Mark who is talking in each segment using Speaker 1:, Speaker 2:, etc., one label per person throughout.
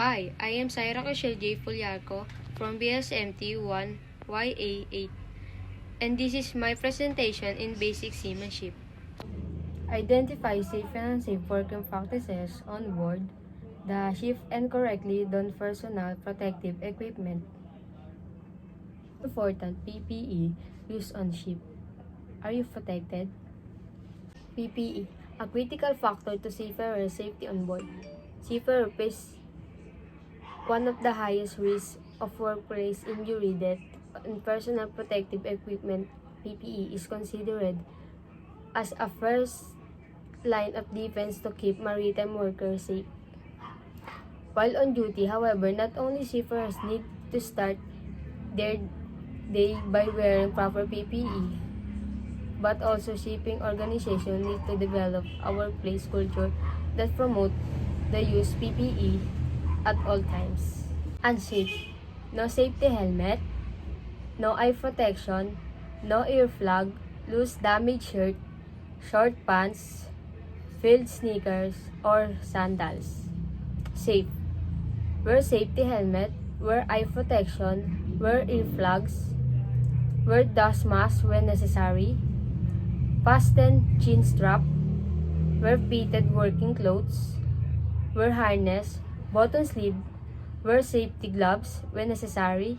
Speaker 1: Hi, I am Syra Rochelle J. Fuliarco from BSMT 1YA8, and this is my presentation in Basic Seamanship. Identify safe and unsafe working practices on board the ship and correctly don personal protective equipment. Important PPE used on ship. Are you protected? PPE, a critical factor to seafarer safety on board. Seafarer face one of the highest risks of workplace injury, death, and personal protective equipment (PPE) is considered as a first line of defense to keep maritime workers safe. While on duty, however, not only seafarers need to start their day by wearing proper PPE, but also shipping organizations need to develop a workplace culture that promote the use PPE at all times. Unsafe. No safety helmet, no eye protection, no earplug, loose damaged shirt, short pants, filled sneakers, or sandals. Safe. Wear safety helmet, wear eye protection, wear earplugs, wear dust mask when necessary, fasten chin strap, wear fitted working clothes, wear harness, button sleeve, wear safety gloves when necessary,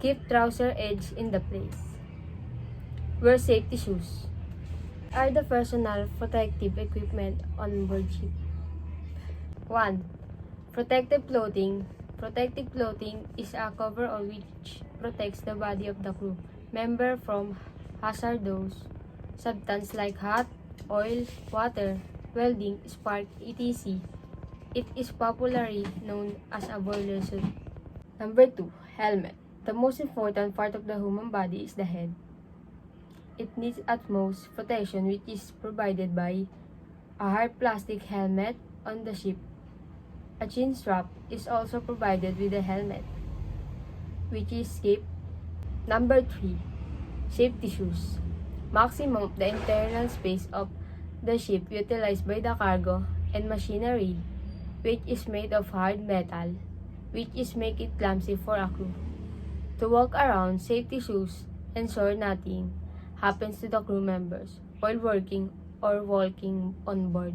Speaker 1: keep trouser edge in the place. Wear safety shoes. Are the personal protective equipment on board ship? 1. Protective clothing. Protective clothing is a coverall which protects the body of the crew member from hazardous substances like hot, oil, water, welding, spark, etc. It is popularly known as a boiler suit. Number 2. Helmet. The most important part of the human body is the head. It needs utmost protection, which is provided by a hard plastic helmet on the ship. A chin strap is also provided with the helmet, which is kept. Number 3. Safety shoes. Maximum of the internal space of the ship utilized by the cargo and machinery, which is made of hard metal, which is make it clumsy for a crew. To walk around, safety shoes ensure nothing happens to the crew members while working or walking on board.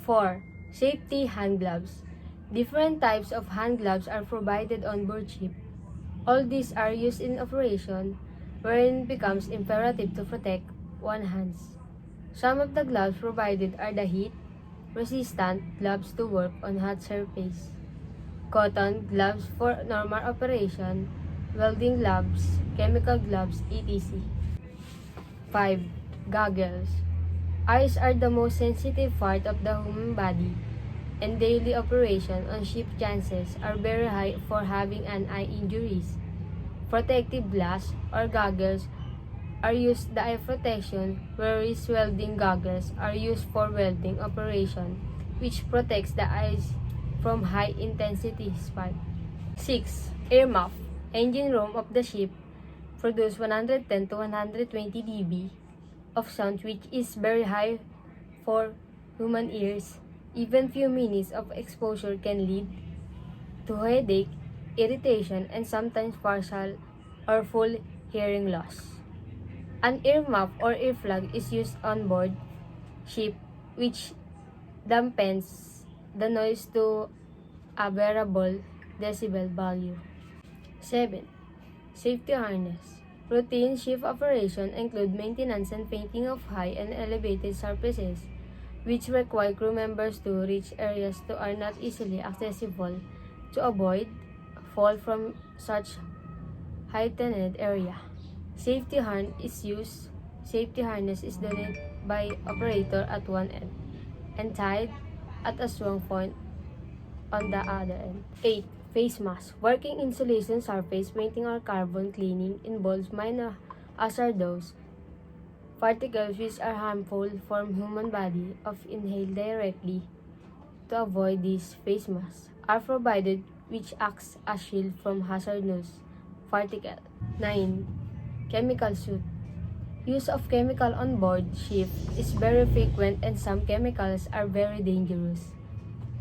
Speaker 1: 4. Safety hand gloves. Different types of hand gloves are provided on board ship. All these are used in operation wherein it becomes imperative to protect one's hands. Some of the gloves provided are the heat-resistant gloves to work on hot surface, cotton gloves for normal operation, welding gloves, chemical gloves, etc. 5. Goggles. Eyes are the most sensitive part of the human body, and daily operation on ship chances are very high for having an eye injuries. Protective glass or goggles are used the eye protection, whereas welding goggles are used for welding operation, which protects the eyes from high intensity spark. 6. Air muff. Engine room of the ship produce 110 to 120 dB of sound, which is very high for human ears. Even few minutes of exposure can lead to headache, irritation, and sometimes partial or full hearing loss. An ear muff or earplug is used on board ship, which dampens the noise to a bearable decibel value. 7. Safety harness. Routine ship operation include maintenance and painting of high and elevated surfaces, which require crew members to reach areas that are not easily accessible to avoid fall from such heightened area. Safety harness is done by operator at one end and tied at a strong point on the other end. 8. Face mask. Working insulation surface painting or carbon cleaning involves minor hazardous particles which are harmful for human body of inhaled directly. To avoid these, face masks are provided which acts as shield from hazardous particle. 9. Chemical suit. Use of chemical on board ship is very frequent and some chemicals are very dangerous.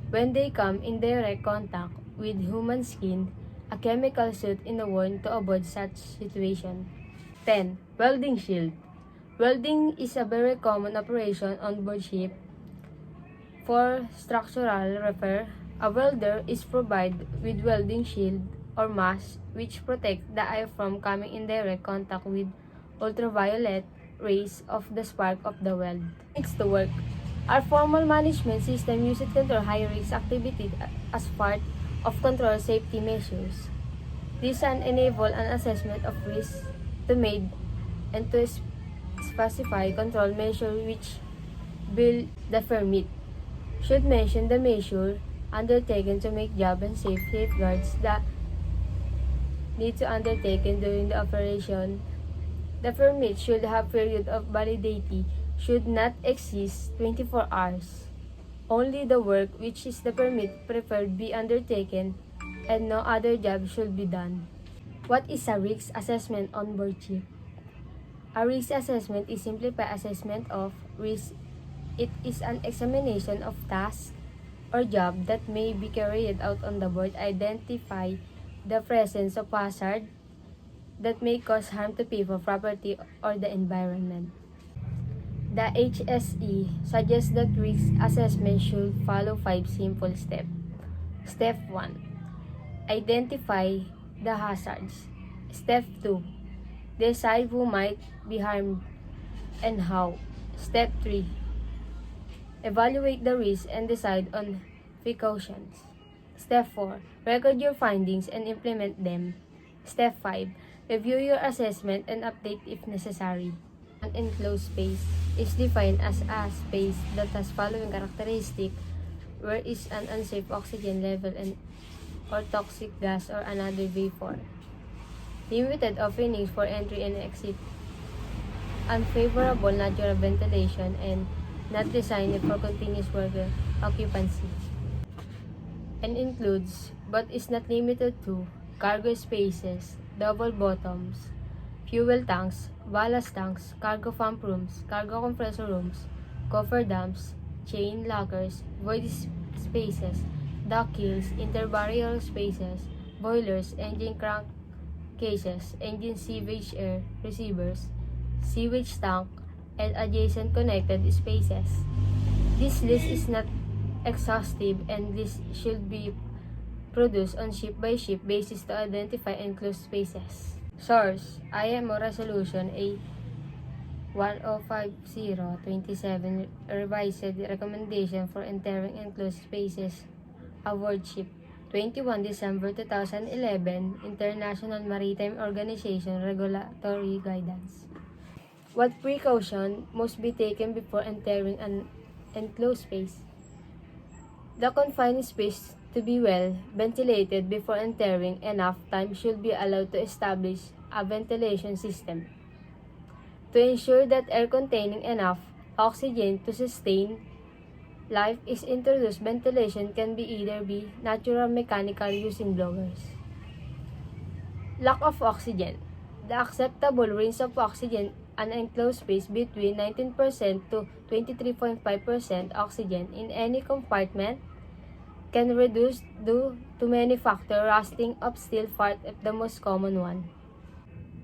Speaker 1: When they come in direct contact with human skin, a chemical suit is worn to avoid such situation. 10. Welding shield. Welding is a very common operation on board ship. For structural repair, a welder is provided with welding shield or mask which protect the eye from coming in direct contact with ultraviolet rays of the spark of the weld. Next to work. Our formal management system uses control high-risk activity as part of control safety measures. This can enable an assessment of risk to made and to specify control measures which will the permit. Should mention the measure undertaken to make job and safeguards that need to undertaken during the operation. The permit should have period of validity should not exceed 24 hours. Only the work which is the permit preferred be undertaken and no other job should be done. What is a risk assessment on board ship? A risk assessment is simplified assessment of risk. It is an examination of tasks or job that may be carried out on the board, identify the presence of hazard that may cause harm to people, property, or the environment. The HSE suggests that risk assessment should follow 5 simple steps. Step 1. Identify the hazards. Step 2. Decide who might be harmed and how. Step 3. Evaluate the risk and decide on precautions. Step 4. Record your findings and implement them. Step 5. Review your assessment and update if necessary. An enclosed space is defined as a space that has following characteristic where is an unsafe oxygen level and or toxic gas or another vapor. Limited openings for entry and exit. Unfavorable natural ventilation and not designed for continuous worker occupancy. And includes, but is not limited to, cargo spaces, double bottoms, fuel tanks, ballast tanks, cargo pump rooms, cargo compressor rooms, cofferdams, chain lockers, void spaces, dock keels, interbarrier spaces, boilers, engine crank cases, engine sewage air receivers, sewage tank, and adjacent connected spaces. This list is not exhaustive and list should be produced on ship-by-ship basis to identify enclosed spaces. Source: IMO Resolution A1050-27 Revised Recommendation for Entering Enclosed Spaces Aboard Ship 21 December 2011 International Maritime Organization Regulatory Guidance. What precaution must be taken before entering an enclosed space? The confined space to be well ventilated before entering. Enough time should be allowed to establish a ventilation system. To ensure that air containing enough oxygen to sustain life is introduced, ventilation can be either be natural mechanical using blowers. Lack of oxygen. The acceptable range of oxygen an enclosed space between 19% to 23.5% oxygen in any compartment can reduce due to many factors. Rusting of steel part of the most common one.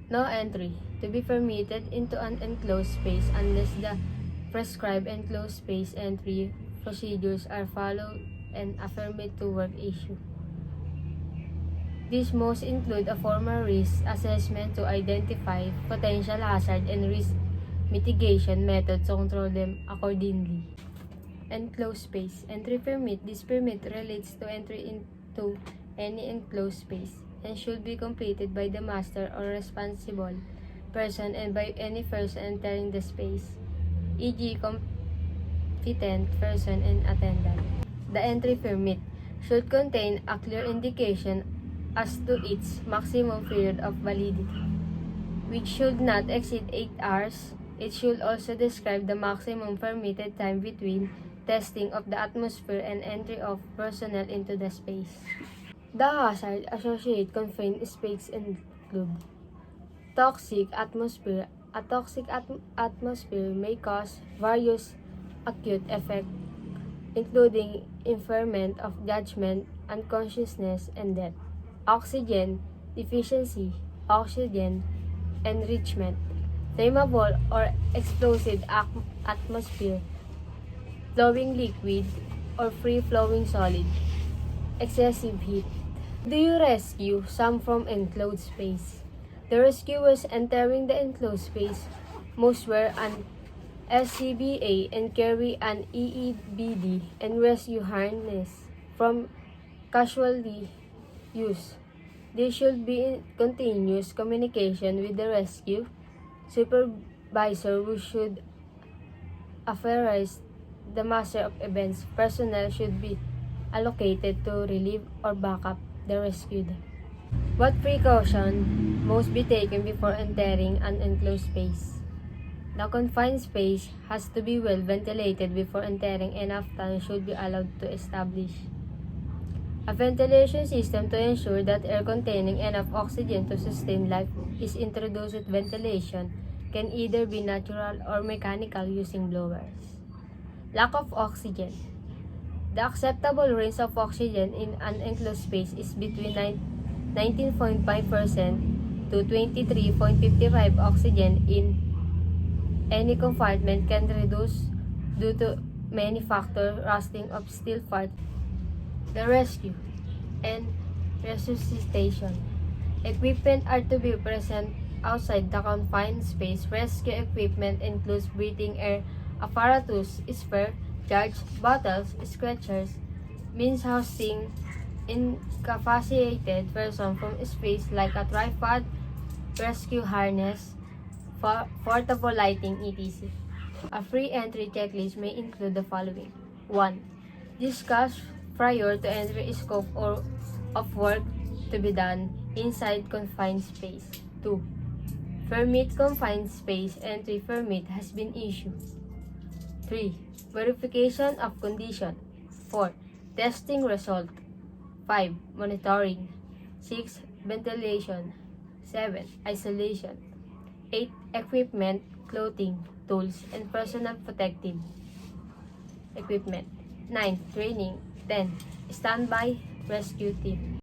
Speaker 1: No entry to be permitted into an enclosed space unless the prescribed enclosed space entry procedures are followed and a permit to work issue. These must include a formal risk assessment to identify potential hazard and risk mitigation methods to control them accordingly. Enclosed space. Entry permit. This permit relates to entry into any enclosed space and should be completed by the master or responsible person and by any person entering the space, e.g. competent person and attendant. The entry permit should contain a clear indication as to its maximum period of validity, which should not exceed 8 hours. It should also describe the maximum permitted time between testing of the atmosphere and entry of personnel into the space. The hazard associated confined space include toxic atmosphere. A toxic atmosphere may cause various acute effects including impairment of judgment, unconsciousness, and death. Oxygen deficiency, oxygen enrichment, flammable or explosive atmosphere, flowing liquid or free-flowing solid, excessive heat. Do you rescue some from enclosed space? The rescuers entering the enclosed space must wear an SCBA and carry an EEBD and rescue harness from casualty use. They should be in continuous communication with the rescue supervisor who should authorize the master of events. Personnel should be allocated to relieve or back up the rescued. What precaution must be taken before entering an enclosed space? The confined space has to be well ventilated before entering. Enough time should be allowed to establish a ventilation system to ensure that air containing enough oxygen to sustain life is introduced. With ventilation can either be natural or mechanical using blowers. Lack of oxygen. The acceptable range of oxygen in an enclosed space is between 19.5% to 23.55%. Oxygen in any compartment can reduce due to many factors, rusting of steel parts. The rescue and resuscitation. Equipment are to be present outside the confined space. Rescue equipment includes breathing air apparatus, spare, charge, bottles, stretchers, means housing incapacitated person from space like a tripod, rescue harness, portable lighting, etc. A free entry checklist may include the following. 1. Discuss prior to entry scope or of work to be done inside confined space. 2. Permit confined space entry permit has been issued. 3. Verification of condition. 4. Testing result. 5. Monitoring. 6. Ventilation. 7. Isolation. 8. Equipment, clothing, tools, and personal protective equipment. 9. Training. 10. Standby rescue team.